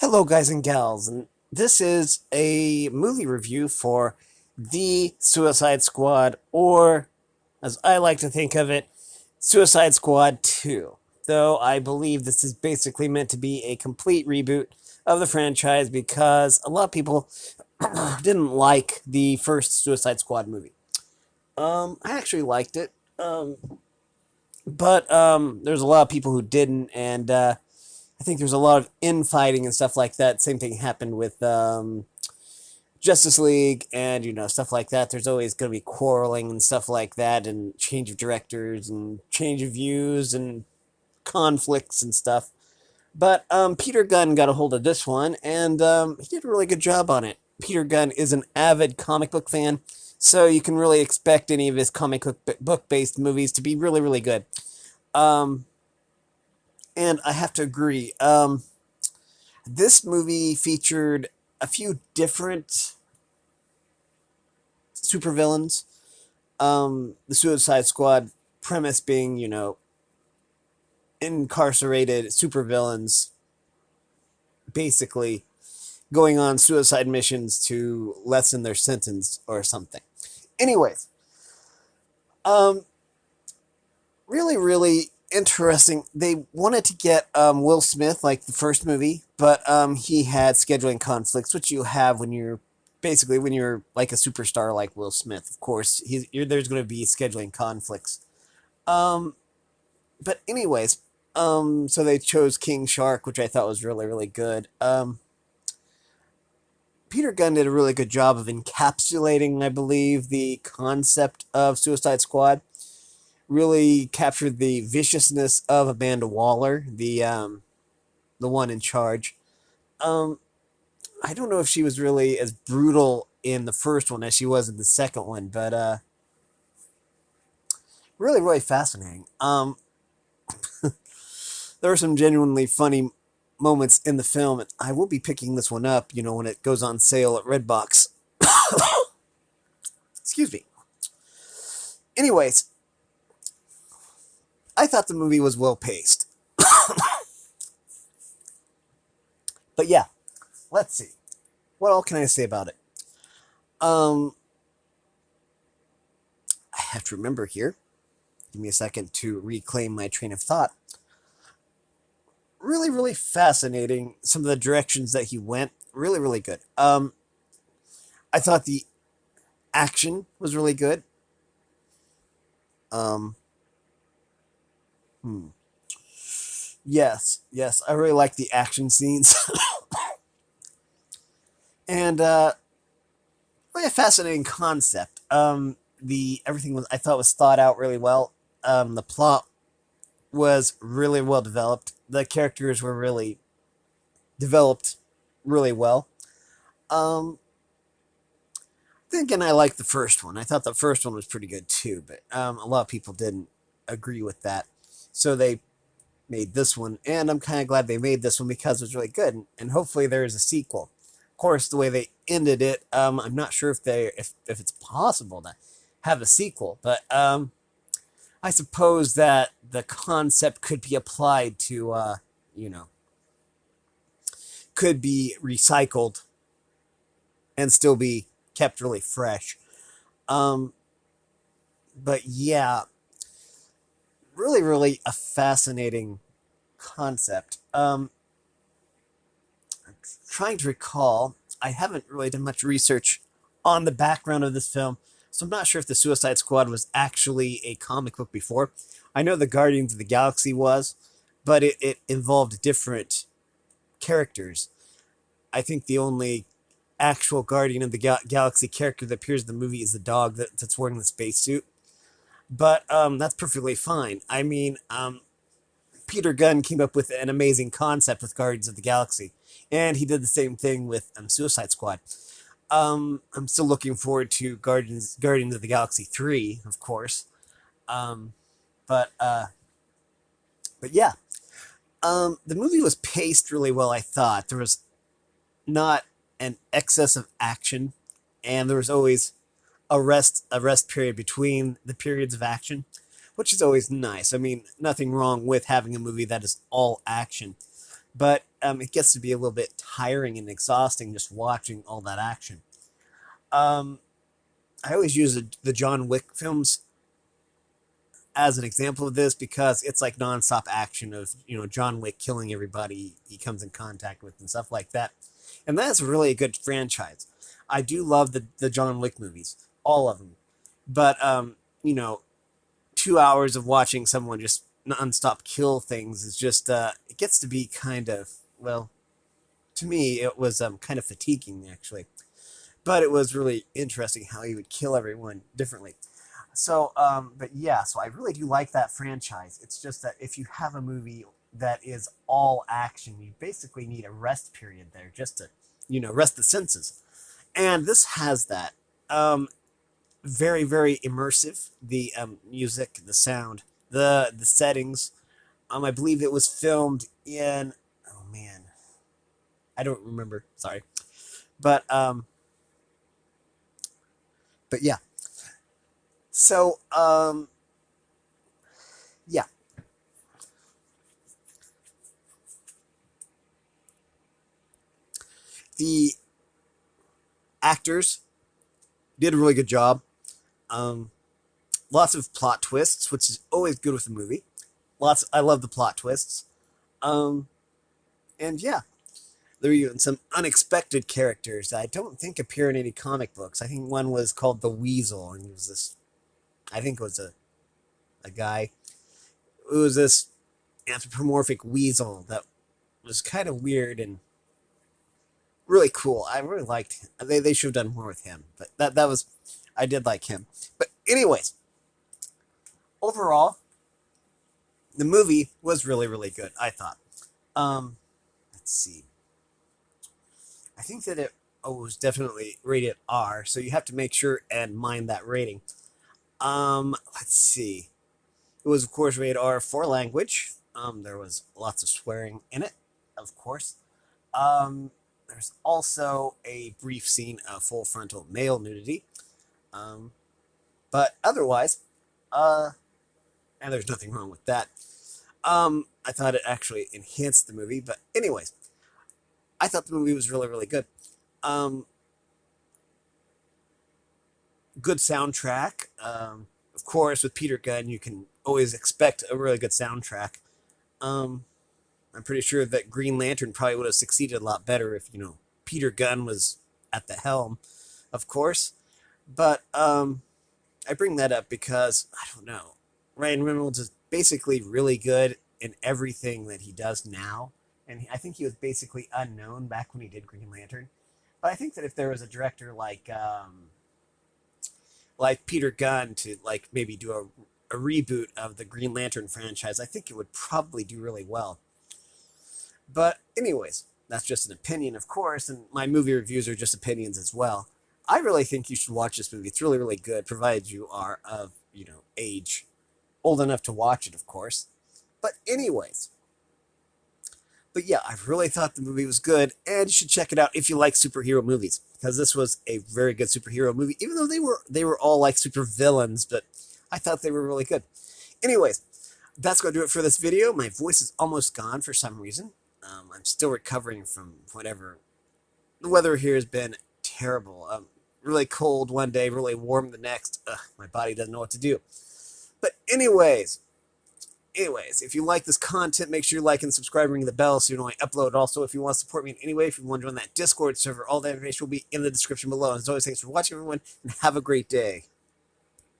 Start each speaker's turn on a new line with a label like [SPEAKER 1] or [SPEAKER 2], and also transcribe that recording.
[SPEAKER 1] Hello, guys and gals, and this is a movie review for The Suicide Squad, or as I like to think of it, Suicide Squad 2. Though I believe this is basically meant to be a complete reboot of the franchise because a lot of people didn't like the first Suicide Squad movie. I actually liked it, but there's a lot of people who didn't, and I think there's a lot of infighting and stuff like that. Same thing happened with Justice League and stuff like that. There's always going to be quarreling and stuff like that, and change of directors and change of views and conflicts and stuff. But Peter Gunn got a hold of this one, and he did a really good job on it. Peter Gunn is an avid comic book fan, so you can really expect any of his comic book based movies to be really, really good. Um, and I have to agree. This movie featured a few different supervillains. The Suicide Squad premise being, incarcerated supervillains basically going on suicide missions to lessen their sentence or something. Anyways, um, really, really interesting. They wanted to get Will Smith like the first movie, but he had scheduling conflicts, which you have when you're basically when you're like a superstar like Will Smith. Of course, there's going to be scheduling conflicts. Um, but anyways, so they chose King Shark, which I thought was really, really good. Peter Gunn did a really good job of encapsulating, I believe, the concept of Suicide Squad. Really captured the viciousness of Amanda Waller, the one in charge. Um, I don't know if she was really as brutal in the first one as she was in the second one, but really, really fascinating. There are some genuinely funny moments in the film, and I will be picking this one up, when it goes on sale at Redbox. Excuse me. Anyways, I thought the movie was well paced. But yeah, let's see. What all can I say about it? Um, I have to remember here. Give me a second to reclaim my train of thought. Really, really fascinating. Some of the directions that he went. Really, really good. I thought the action was really good. Um, hmm. Yes, yes, I really like the action scenes, and really a fascinating concept. The everything was I thought was thought out really well. The plot was really well developed. The characters were really developed really well. Um, then again, I liked the first one. I thought the first one was pretty good too, but a lot of people didn't agree with that, so they made this one, and I'm kind of glad they made this one because it was really good, and hopefully there is a sequel. Of course, the way they ended it, I'm not sure if it's possible to have a sequel, but I suppose that the concept could be applied to, you know, could be recycled and still be kept really fresh. Um, but yeah, really, really a fascinating concept. I'm trying to recall. I haven't really done much research on the background of this film, so I'm not sure if the Suicide Squad was actually a comic book before. I know the Guardians of the Galaxy was, but it involved different characters. I think the only actual Guardian of the Galaxy character that appears in the movie is the dog that's wearing the spacesuit. But that's perfectly fine. I mean, Peter Gunn came up with an amazing concept with Guardians of the Galaxy, and he did the same thing with Suicide Squad. I'm still looking forward to Guardians of the Galaxy 3, of course. Um, but uh, but yeah, the movie was paced really well. I thought there was not an excess of action, and there was always a rest period between the periods of action, which is always nice. I mean, nothing wrong with having a movie that is all action. but it gets to be a little bit tiring and exhausting just watching all that action. Um, I always use the John Wick films as an example of this because it's like nonstop action of John Wick killing everybody he comes in contact with and stuff like that, and that's really a good franchise. I do love the John Wick movies, all of them, but 2 hours of watching someone just nonstop kill things is just it gets to be kind of, well, to me it was kind of fatiguing actually, but it was really interesting how he would kill everyone differently. So, but yeah, so I really do like that franchise. It's just that if you have a movie that is all action, you basically need a rest period there just to, rest the senses. And this has that. Very, very immersive. The music, the sound, the settings. I believe it was filmed in. Oh man, I don't remember. Sorry, but but yeah. So yeah, the actors did a really good job. Um, Lots of plot twists, which is always good with a movie. I love the plot twists. Um, and yeah, there were even some unexpected characters that I don't think appear in any comic books. I think one was called the Weasel, and he was this. I think it was a guy. It was this anthropomorphic weasel that was kind of weird and really cool. I really liked him. They should have done more with him, but that was I did like him. But anyways, overall, the movie was really, really good, I thought. Let's see. I think that it was definitely rated R, so you have to make sure and mind that rating. Let's see. It was, of course, rated R for language. There was lots of swearing in it, of course. There's also a brief scene of full frontal male nudity. Um, but otherwise, and there's nothing wrong with that. I thought it actually enhanced the movie. But anyways, I thought the movie was really, really good. Um, Good soundtrack. Of course, with Peter Gunn, you can always expect a really good soundtrack. Um, I'm pretty sure that Green Lantern probably would have succeeded a lot better if Peter Gunn was at the helm, of course. But I bring that up because I don't know. Ryan Reynolds is basically really good in everything that he does now, and I think he was basically unknown back when he did Green Lantern. But I think that if there was a director like Peter Gunn to like maybe do a reboot of the Green Lantern franchise, I think it would probably do really well. But anyways, that's just an opinion, of course, and my movie reviews are just opinions as well. I really think you should watch this movie. It's really, really good, provided you are of, age, old enough to watch it, of course. But anyways, but yeah, I really thought the movie was good, and you should check it out if you like superhero movies, because this was a very good superhero movie, even though they were all like super villains, but I thought they were really good. Anyways, that's going to do it for this video. My voice is almost gone for some reason. I'm still recovering from whatever. The weather here has been terrible. Really cold one day, really warm the next. Ugh, my body doesn't know what to do. But anyways, if you like this content, make sure you like and subscribe, ring the bell so you know when I upload. Also, if you want to support me in any way, if you want to join that Discord server, all that information will be in the description below. And as always, thanks for watching, everyone, and have a great day.